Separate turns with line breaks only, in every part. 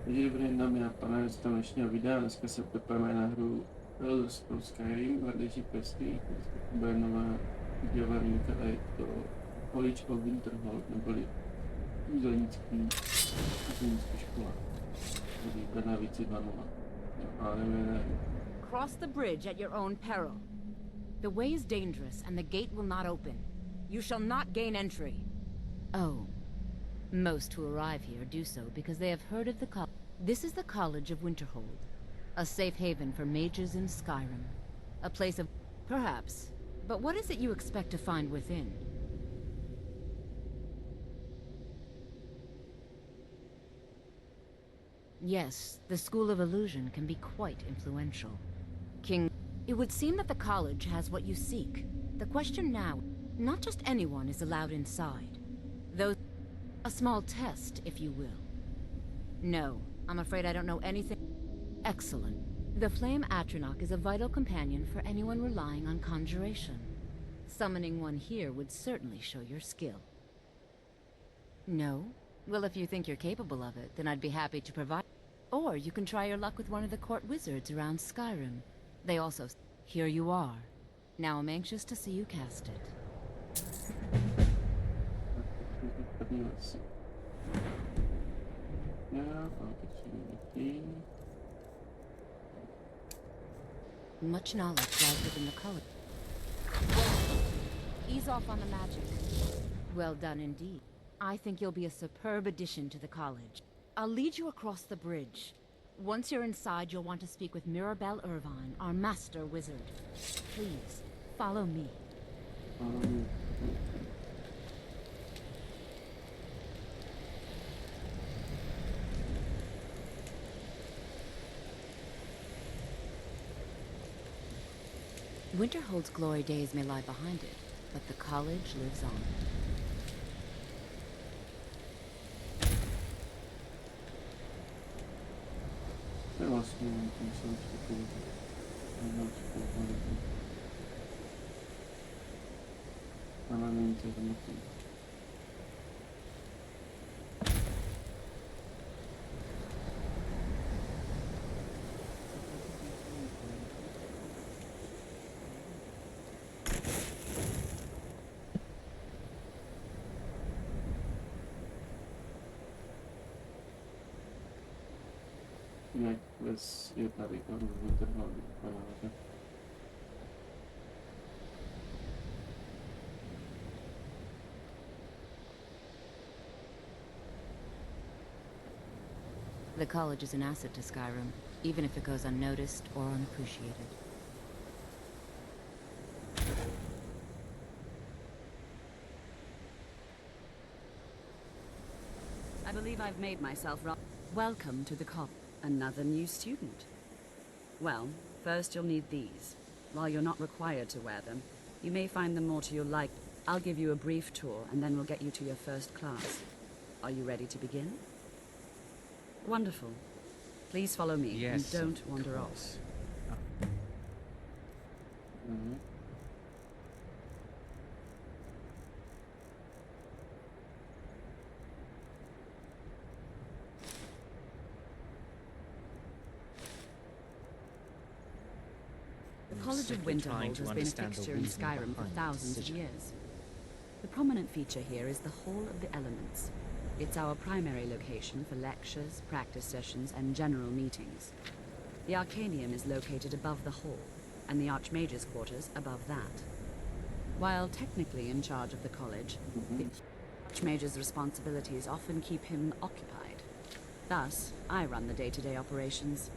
Takže dobrý, dámy a pánové, z dnešního videa. Dneska se podíváme na hru Elder Scrolls Skyrim, vedlejší questy. Dneska to bude nová udělání, která je to College of Winterhold, neboli úzelnický škola. Tedy Bradavice 2.0. A jdeme.
Cross the bridge at your own peril. The way is dangerous and the gate will not open. You shall not gain entry. Oh. Most who arrive here do so because they have heard of the college. This is the College of Winterhold, a safe haven for mages in Skyrim. A place of... perhaps. But what is it you expect to find within? Yes, the School of Illusion can be quite influential. King... It would seem that the college has what you seek. The question now, not just anyone is allowed inside. Those... A small test, if you will. No, I'm afraid I don't know anything. Excellent. The Flame Atronach is a vital companion for anyone relying on conjuration. Summoning one here would certainly show your skill. No? Well, if you think you're capable of it, then I'd be happy to provide... Or you can try your luck with one of the court wizards around Skyrim. They also... Here you are. Now I'm anxious to see you cast it. Much knowledge lies within the college. Ease off on the magic. Well done indeed. I think you'll be a superb addition to the college. I'll lead you across the bridge. Once you're inside, you'll want to speak with Mirabelle Irvine, our master wizard. Please, follow me. Winterhold's glory days may lie behind it, but the college lives on.
Jak les je tady v Winterholdu.
The college is an asset to Skyrim, even if it goes unnoticed or unappreciated.
I believe I've made myself wrong. Welcome to the college. Another new student. Well, first you'll need these. While you're not required to wear them, you may find them more to your liking. I'll give you a brief tour and then we'll get you to your first class. Are you ready to begin? Wonderful. Please follow me,
yes,
and don't wander off. The College of Winterhold has been a fixture in Skyrim for thousands of years. The prominent feature here is the Hall of the Elements. It's our primary location for lectures, practice sessions, and general meetings. The Arcanium is located above the hall, and the Archmage's quarters above that. While technically in charge of the college, the Archmage's responsibilities often keep him occupied. Thus, I run the day-to-day operations.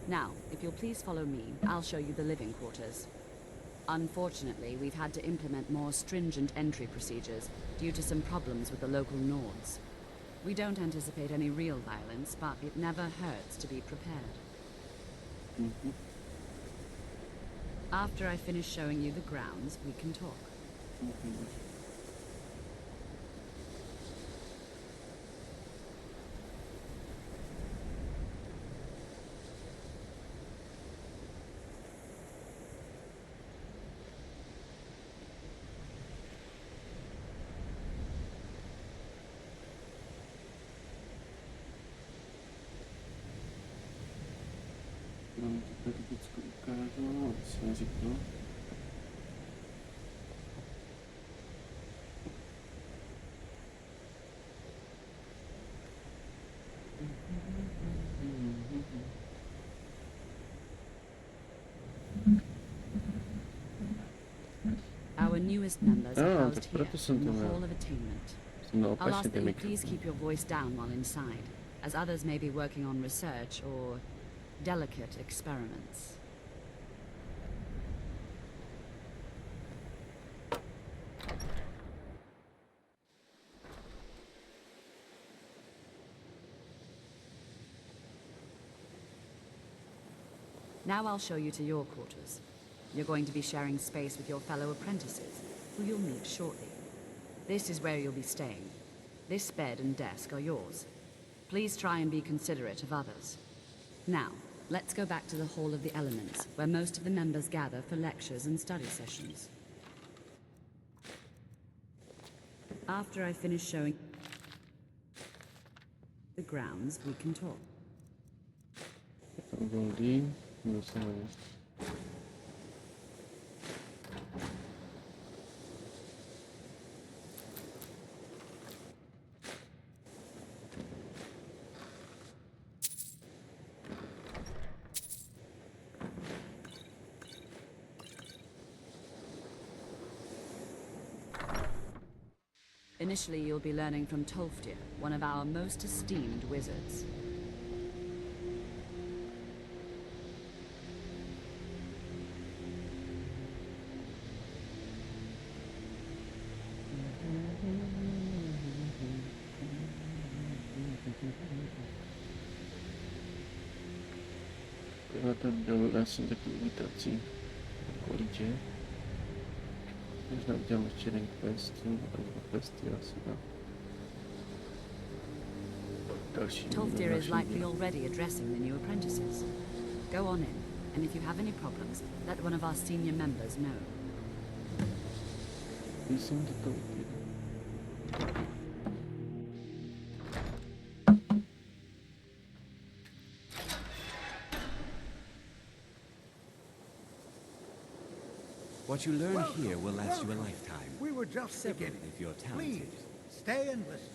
Now, if you'll please follow me, I'll show you the living quarters. Unfortunately, we've had to implement more stringent entry procedures due to some problems with the local Nords. We don't anticipate any real violence, but it never hurts to be prepared. After I finish showing you the grounds, we can talk.
Vám to tady vždycky ukážu, aby se neřekl.
Our newest members are
Ah,
housed
tak
here
proto jsem
in
to
the
měl.
Hall of Attainment.
Jsem dal
I'll
opačně
ask that
ten
you
mikrofon.
please keep your voice down while inside, as others may be working on research or delicate experiments. Now I'll show you to your quarters. You're going to be sharing space with your fellow apprentices, who you'll meet shortly. This is where you'll be staying. This bed and desk are yours. Please try and be considerate of others. Now, let's go back to the Hall of the Elements, where most of the members gather for lectures and study sessions. After I finish showing the grounds, we can talk.
Volí, no se hodí.
Initially, you'll be learning from Tolfdir, one of our most esteemed wizards.
Já to dolů, já jsem takový vítací kolíče. Možná udělám ještě jeden quest, nebo questy asi tak. Další.
Tolfdir is likely already addressing the new apprentices. Go on in, and if you have any problems, let one of our senior members know.
Jsem do toho upěl.
What you learn here will last you a lifetime.
We were just
Several
beginning.
if you're talented.
Please, stay and listen.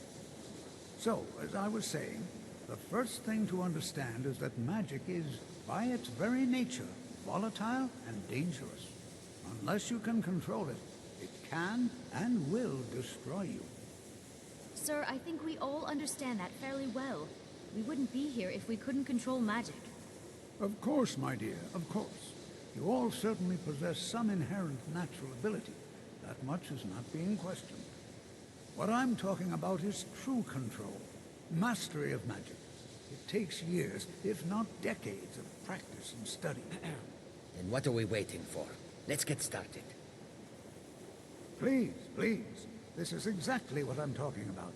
So, as I was saying, the first thing to understand is that magic is, by its very nature, volatile and dangerous. Unless you can control it, it can and will destroy you.
Sir, I think we all understand that fairly well. We wouldn't be here if we couldn't control magic.
Of course, my dear, of course. You all certainly possess some inherent natural ability. That much is not being questioned. What I'm talking about is true control, mastery of magic. It takes years, if not decades, of practice and study.
Then what are we waiting for? Let's get started.
Please, please. This is exactly what I'm talking about.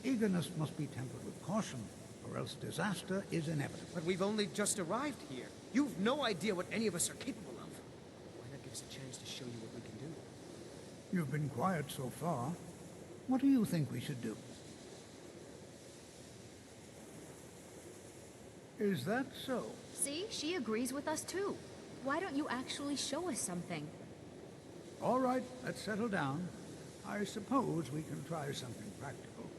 Eagerness must be tempered with caution, or else disaster is inevitable.
But we've only just arrived here. You've no idea what any of us are capable of. Why not give us a chance to show you what we can do?
You've been quiet so far. What do you think we should do? Is that so?
See, she agrees with us too. Why don't you actually show us something?
All right, let's settle down. I suppose we can try something practical.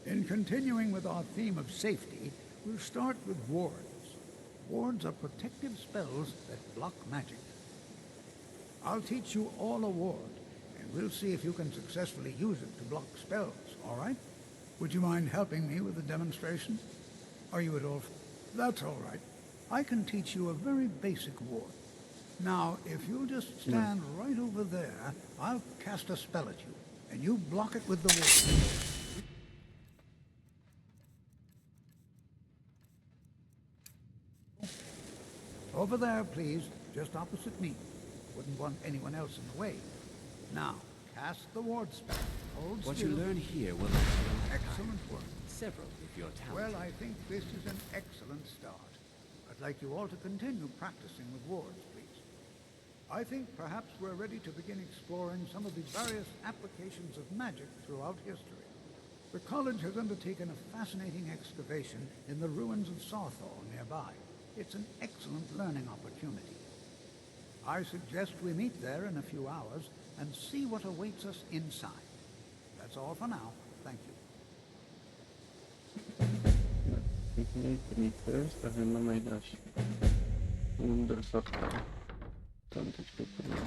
In continuing with our theme of safety, we'll start with wards. Wards are protective spells that block magic. I'll teach you all a ward, and we'll see if you can successfully use it to block spells, all right? Would you mind helping me with the demonstration? Are you at all... That's all right. I can teach you a very basic ward. Now, if you'll just stand right over there, I'll cast a spell at you, and you block it with the ward. Over there, please, just opposite me. Wouldn't want anyone else in the way. Now, cast the ward spell. Hold
What
still.
you learn here will last you a lifetime.
Excellent work.
Several if you're talented.
Well, I think this is an excellent start. I'd like you all to continue practicing with wards, please. I think perhaps we're ready to begin exploring some of the various applications of magic throughout history. The college has undertaken a fascinating excavation in the ruins of Sarthor nearby. It's an excellent learning opportunity. I suggest we meet there in a few hours and see what awaits us inside. That's all for now. Thank you.
Meet first, a hned máme i další. Winterhold. Tam teďka půjdeme.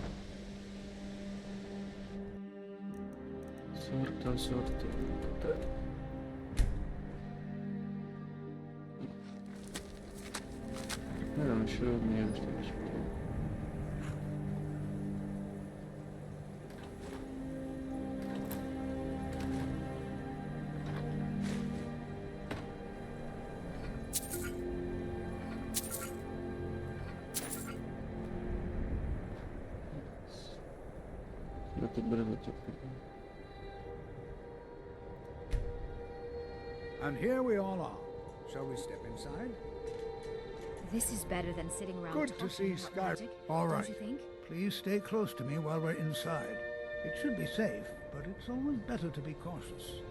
Sorta. Nevím, šroubně už to vyšlo. Na to bude začátku.
And here we all are. Shall we step inside?
This is better than sitting around
Good to
talking
see
about
Skyrim.
magic,
All
don't
right.
you think?
Please stay close to me while we're inside. It should be safe, but it's always better to be cautious.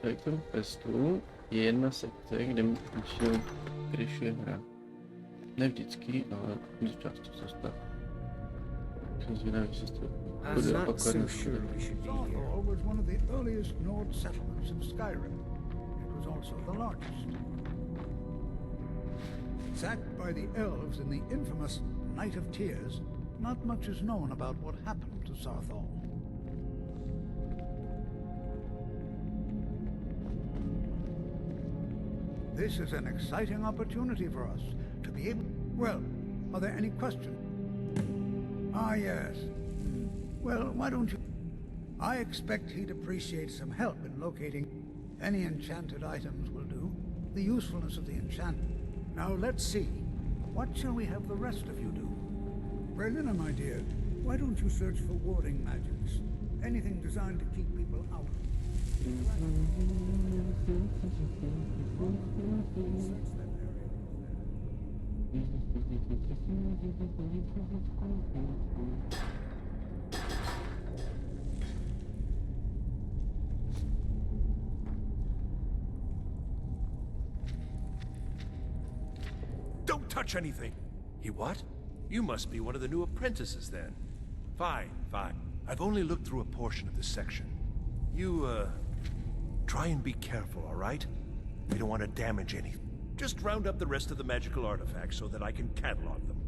Tady k tomu questu je jedna sekce, kde mi krišuje hra. Ne vždycky, ale dost často se stává. Jsem zvědavý, že se to bude opakovat.
Winterhold was one of the earliest Nord settlements in Skyrim. It was also the largest. Sacked by the elves in the infamous Night of Tears, not much is known about what happened to Sarthal. This is an exciting opportunity for us to be able... Well, are there any questions? Ah, yes. Well, why don't you... I expect he'd appreciate some help in locating any enchanted items will do, the usefulness of the enchantment. Now, let's see. What shall we have the rest of you do? Berlina, my dear, why don't you search for warding magics? Anything designed to keep people out.
Don't touch anything! You what? You must be one of the new apprentices then. Fine. I've only looked through a portion of this section. You, try and be careful, all right? We don't want to damage anything. Just round up the rest of the magical artifacts so that I can catalog them.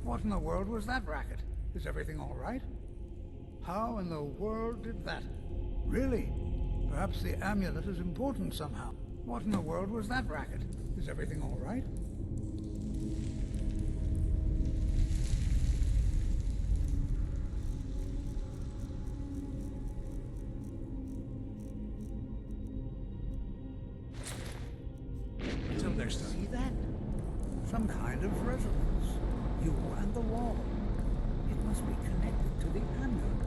What in the world was that racket? Is everything all right? How in the world did that? Really? Perhaps the amulet is important somehow. What in the world was that racket? Is everything all right?
Until next time.
See that? Some kind of resonance. You and the wall. It must be connected to the amulet.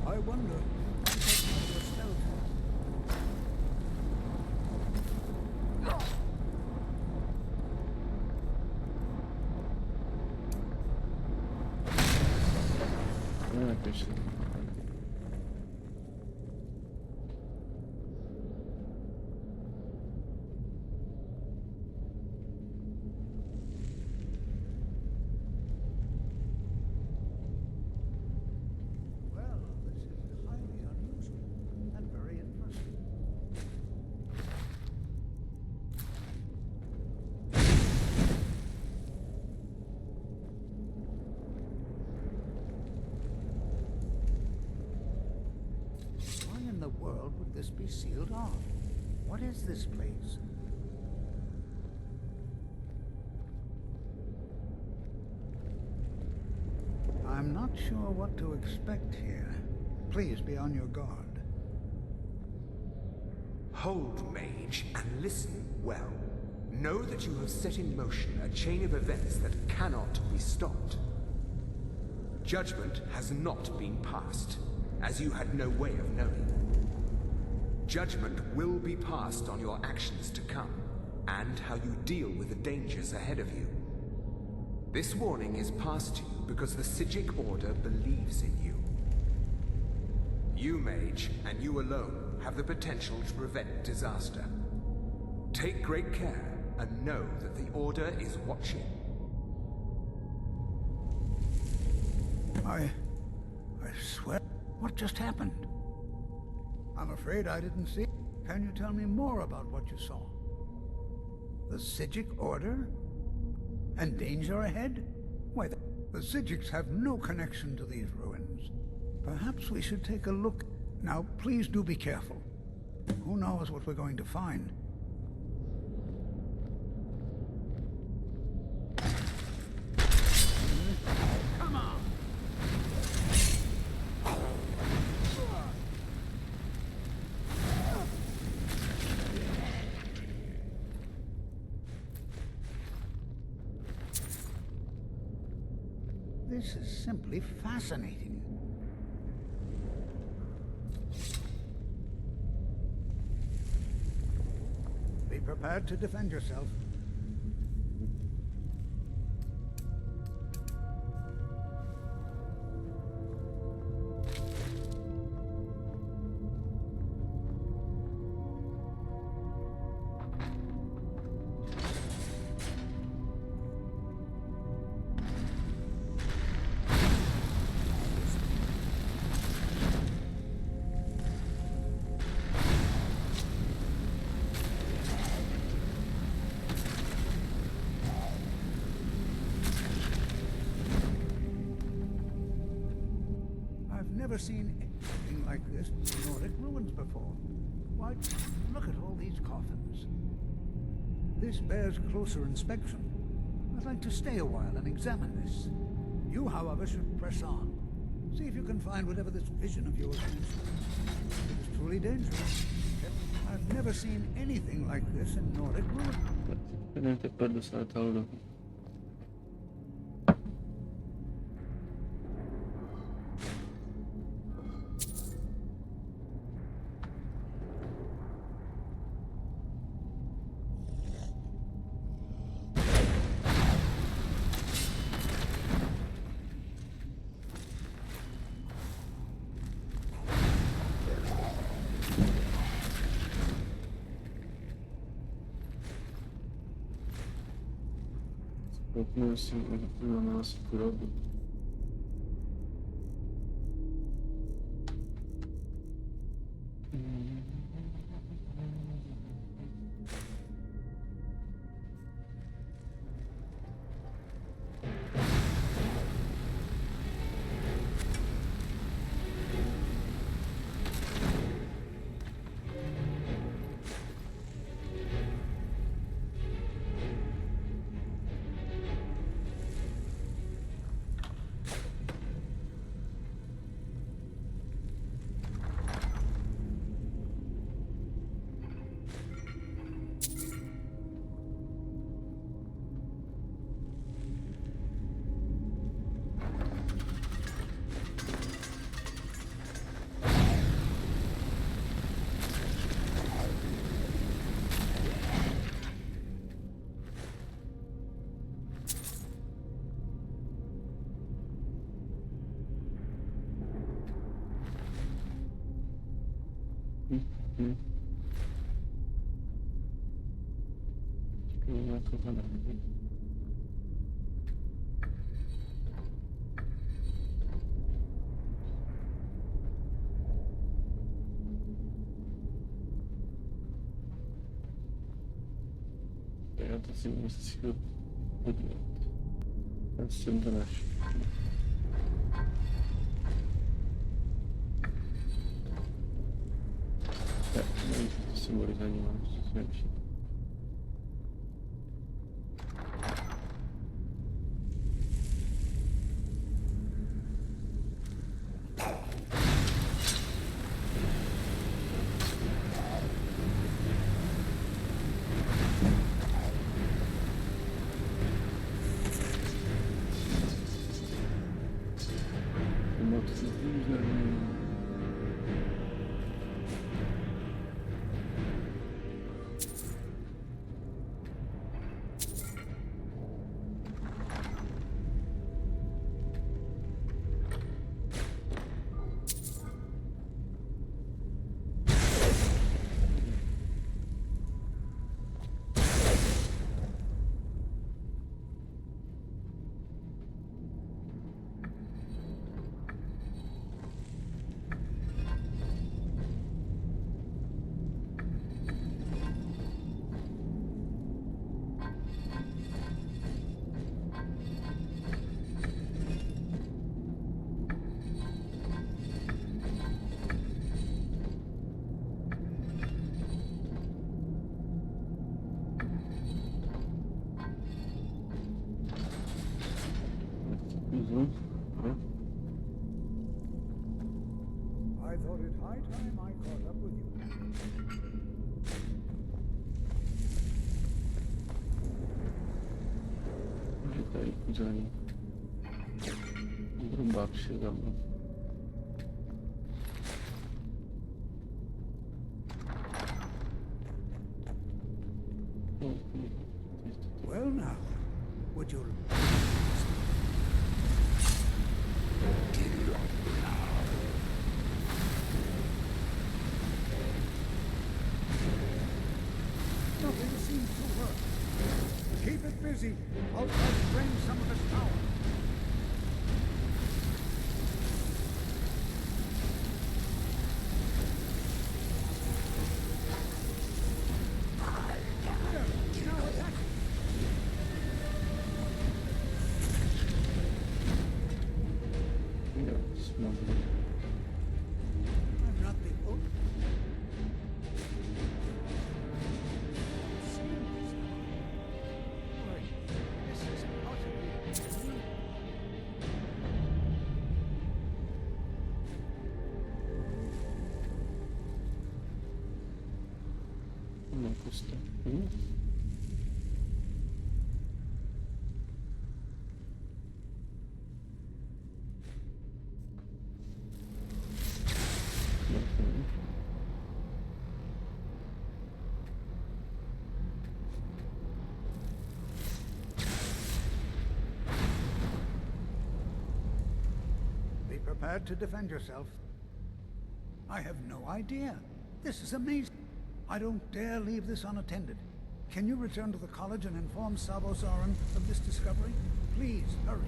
I wonder what takes me to a skeleton. Well, this is highly unusual and very interesting. Why in the world would this be sealed off? What is this place? I'm not sure what to expect here. Please be on your guard.
Hold, mage, and listen well. know that you have set in motion a chain of events that cannot be stopped. Judgment has not been passed, as you had no way of knowing. Judgment will be passed on your actions to come, and how you deal with the dangers ahead of you. This warning is passed to you because the Psijic Order believes in you. You, Mage, and you alone, have the potential to prevent disaster. Take great care, and know that the Order is watching.
I swear, what just happened? I'm afraid I didn't see. Can you tell me more about what you saw? The Psijic Order? And danger ahead? Why, the Psijics have no connection to these ruins. Perhaps we should take a look. Now, please do be careful. Who knows what we're going to find? Come on! This is simply fascinating. Be prepared to defend yourself. Never seen anything like this in Nordic ruins before. Why, look at all these coffins. This bears closer inspection. I'd like to stay a while and examine this. You, however, should press on. See if you can find whatever this vision of yours is. It is truly dangerous. I've never seen anything like this in Nordic ruins.
Propnul si na nás chorobu. Já to si musím podívat. Já jsem to našel. Tak, nevím, to si mohli zajímat, co jsme všim. tady kouzelný. Budu bát vše za mnou.
Well now, would you... Nothing seems to work. Keep it busy. I'll try to drain some of its power. I'm not the only... Boy, this is possibly...
No, pusto.
Be prepared to defend yourself. I have no idea. This is amazing. I don't dare leave this unattended. Can you return to the college and inform Savos Aran of this discovery? Please, hurry.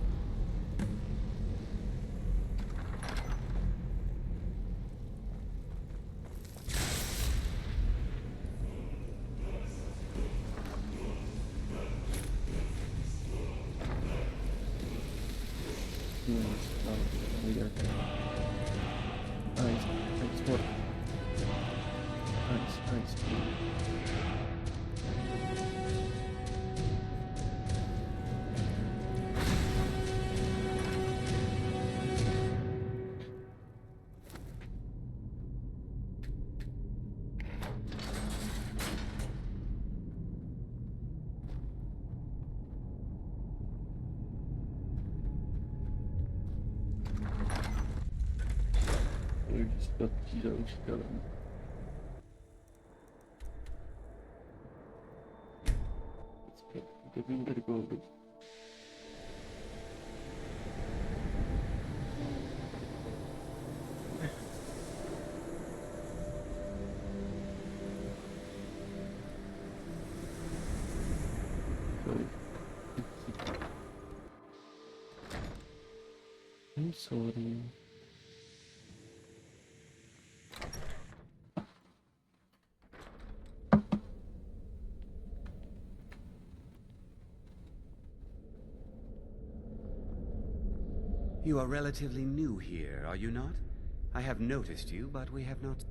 Zpátky za učitelem. Do Winterholdu. I'm sorry.
You are relatively new here, are you not? I have noticed you, but we have not...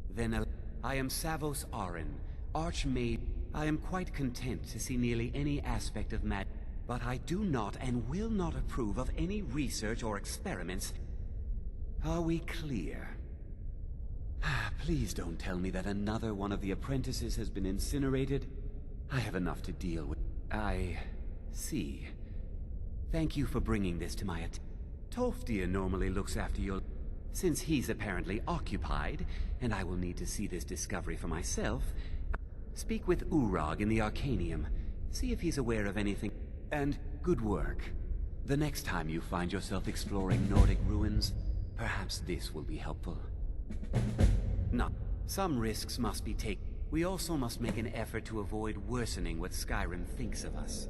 Then I am Savos Aran, Archmage. I am quite content to see nearly any aspect of magic, but I do not and will not approve of any research or experiments. Are we clear? Please don't tell me that another one of the apprentices has been incinerated. I have enough to deal with. I see. Thank you for bringing this to my attention. Tolfdir normally looks after your... Since he's apparently occupied, and I will need to see this discovery for myself, speak with Urag in the Arcanium. See if he's aware of anything. And good work. The next time you find yourself exploring Nordic ruins, perhaps this will be helpful. No, some risks must be taken. We also must make an effort to avoid worsening what Skyrim thinks of us.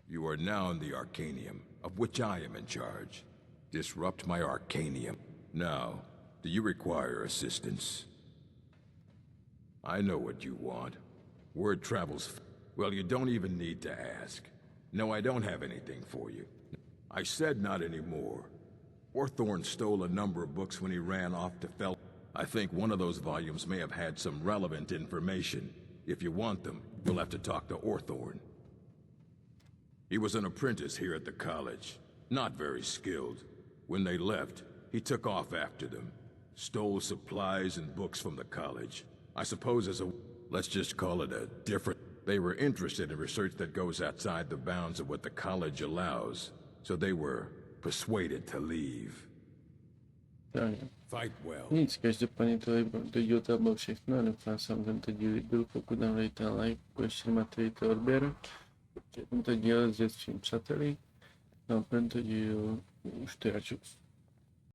You are now in the Arcanium, of which I am in charge. Disrupt my Arcanium. Now, do you require assistance? I know what you want. Word travels well, you don't even need to ask. No, I don't have anything for you. I said not anymore. Orthorn stole a number of books when he ran off to Fel. I think one of those volumes may have had some relevant information. If you want them, you'll have to talk to Orthorn. He was an apprentice here at the college. Not very skilled. When they left, he took off after them. Stole supplies and books from the college. I suppose as a... let's just call it a different... They were interested in research that goes outside the bounds of what the college allows. So they were persuaded to leave.
Tak.
Fight well.
Nic, každopádně to díl to bylo všechno a doufám, že vám tento díl líbil, pokud nám dejte like, ještě máte dejte odběr. Tento díl s dětskými přáteli. No a tento díl už teda čus.